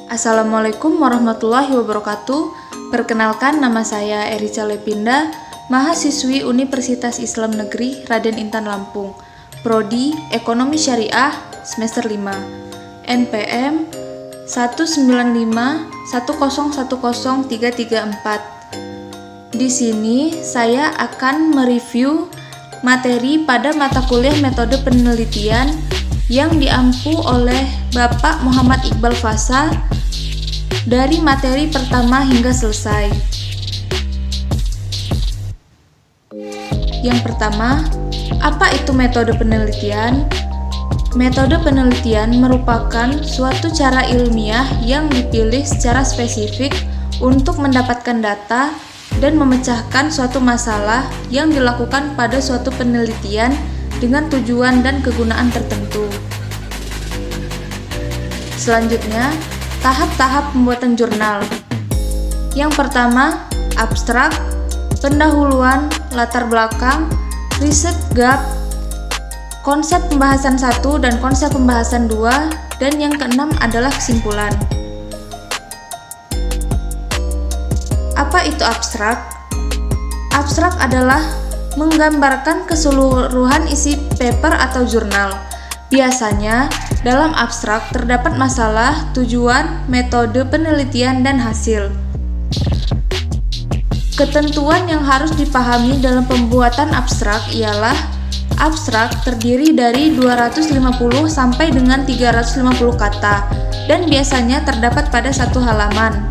Assalamualaikum warahmatullahi wabarakatuh. Perkenalkan, nama saya Erica Lepinda, mahasiswi Universitas Islam Negeri Raden Intan Lampung, Prodi Ekonomi Syariah semester 5, NPM 19510100334. Di sini saya akan mereview materi pada mata kuliah metode penelitian yang diampu oleh Bapak Muhammad Iqbal Fasal dari materi pertama hingga selesai. Yang pertama, apa itu metode penelitian? Metode penelitian merupakan suatu cara ilmiah yang dipilih secara spesifik untuk mendapatkan data dan memecahkan suatu masalah yang dilakukan pada suatu penelitian dengan tujuan dan kegunaan tertentu. Selanjutnya, tahap-tahap pembuatan jurnal. Yang pertama, abstrak, pendahuluan, latar belakang, riset gap, konsep pembahasan 1 dan konsep pembahasan 2, dan yang keenam adalah kesimpulan. Apa itu abstrak? Abstrak adalah menggambarkan keseluruhan isi paper atau jurnal. Biasanya, dalam abstrak terdapat masalah, tujuan, metode penelitian, dan hasil. Ketentuan yang harus dipahami dalam pembuatan abstrak ialah abstrak terdiri dari 250 sampai dengan 350 kata dan biasanya terdapat pada satu halaman.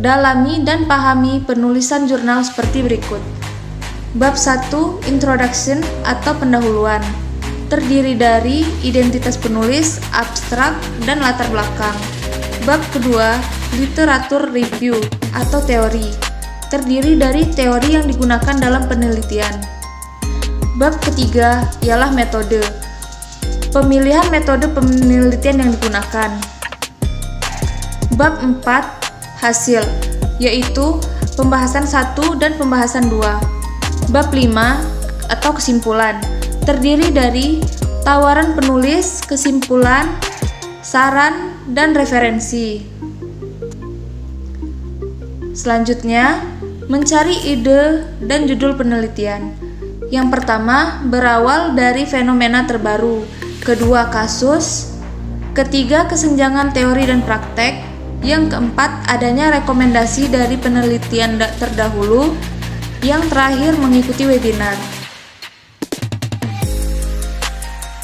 Dalami dan pahami penulisan jurnal seperti berikut. Bab 1, Introduction atau pendahuluan, terdiri dari identitas penulis, abstrak, dan latar belakang. Bab kedua, Literatur Review atau teori, terdiri dari teori yang digunakan dalam penelitian. Bab ketiga ialah metode, pemilihan metode penelitian yang digunakan. Bab 4, hasil, yaitu pembahasan 1 dan pembahasan 2. Bab 5 atau kesimpulan, terdiri dari tawaran penulis, kesimpulan, saran, dan referensi. Selanjutnya, mencari ide dan judul penelitian. Yang pertama, berawal dari fenomena terbaru. Kedua, kasus. Ketiga, kesenjangan teori dan praktek. Yang keempat, adanya rekomendasi dari penelitian terdahulu. Yang terakhir, mengikuti webinar.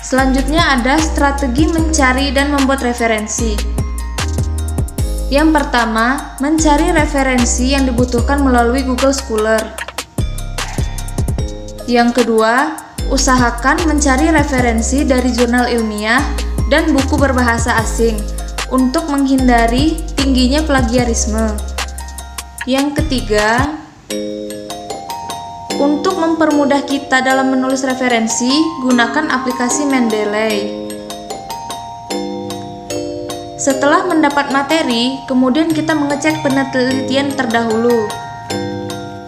Selanjutnya ada strategi mencari dan membuat referensi. Yang pertama, mencari referensi yang dibutuhkan melalui Google Scholar. Yang kedua, usahakan mencari referensi dari jurnal ilmiah dan buku berbahasa asing untuk menghindari tingginya plagiarisme. Yang ketiga, untuk mempermudah kita dalam menulis referensi, gunakan aplikasi Mendeley. Setelah mendapat materi, kemudian kita mengecek penelitian terdahulu.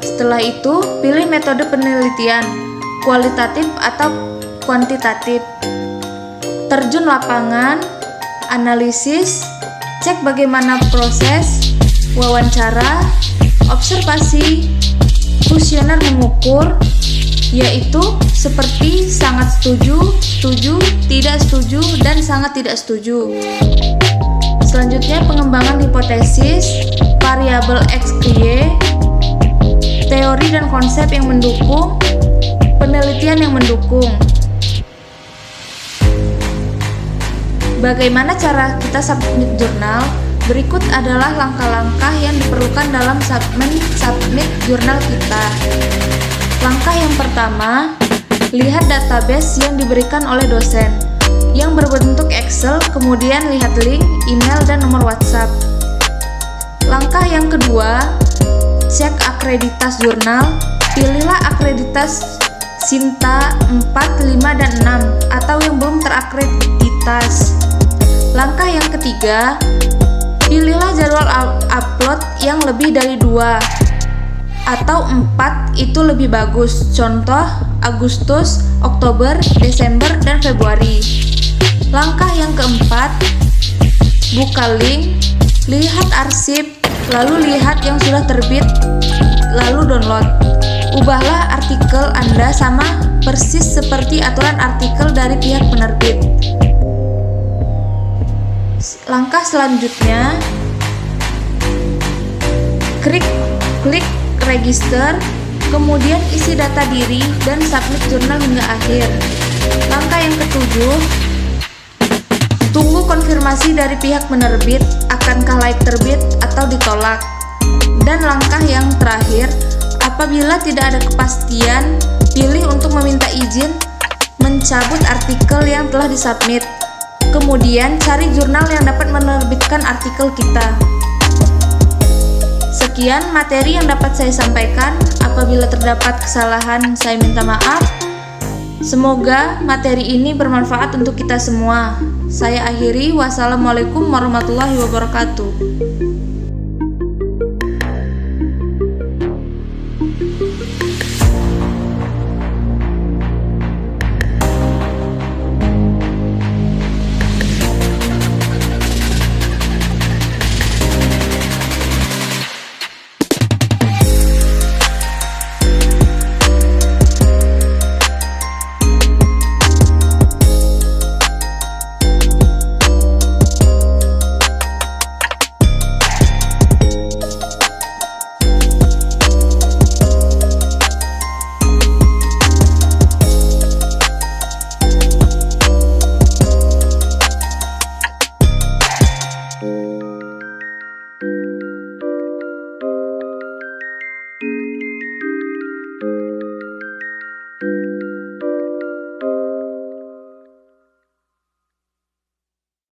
Setelah itu, pilih metode penelitian, kualitatif atau kuantitatif. Terjun lapangan, analisis, cek bagaimana proses, wawancara, observasi, kuesioner mengukur, yaitu seperti sangat setuju, setuju, tidak setuju, dan sangat tidak setuju. Selanjutnya, pengembangan hipotesis, variabel X ke Y, teori dan konsep yang mendukung, penelitian yang mendukung. Bagaimana cara kita submit jurnal? Berikut adalah langkah-langkah yang diperlukan dalam submit jurnal kita. Langkah yang pertama, lihat database yang diberikan oleh dosen yang berbentuk Excel, kemudian lihat link, email, dan nomor WhatsApp. Langkah yang kedua, cek akreditas jurnal. Pilihlah akreditas Sinta 4, 5, dan 6 atau yang belum terakreditas. Langkah yang ketiga, pilihlah jadwal upload yang lebih dari 2 atau 4 itu lebih bagus. Contoh, Agustus, Oktober, Desember, dan Februari. Langkah yang keempat, buka link, lihat arsip, lalu lihat yang sudah terbit, lalu download. Ubahlah artikel Anda sama persis seperti aturan artikel dari pihak penerbit. Langkah selanjutnya, klik register, kemudian isi data diri dan submit jurnal hingga akhir. Langkah yang ketujuh, tunggu konfirmasi dari pihak penerbit akankah layak terbit atau ditolak. Dan langkah yang terakhir, apabila tidak ada kepastian, pilih untuk meminta izin mencabut artikel yang telah disubmit. Kemudian cari jurnal yang dapat menerbitkan artikel kita. Sekian materi yang dapat saya sampaikan. Apabila terdapat kesalahan, saya minta maaf. Semoga materi ini bermanfaat untuk kita semua. Saya akhiri. Wassalamualaikum warahmatullahi wabarakatuh.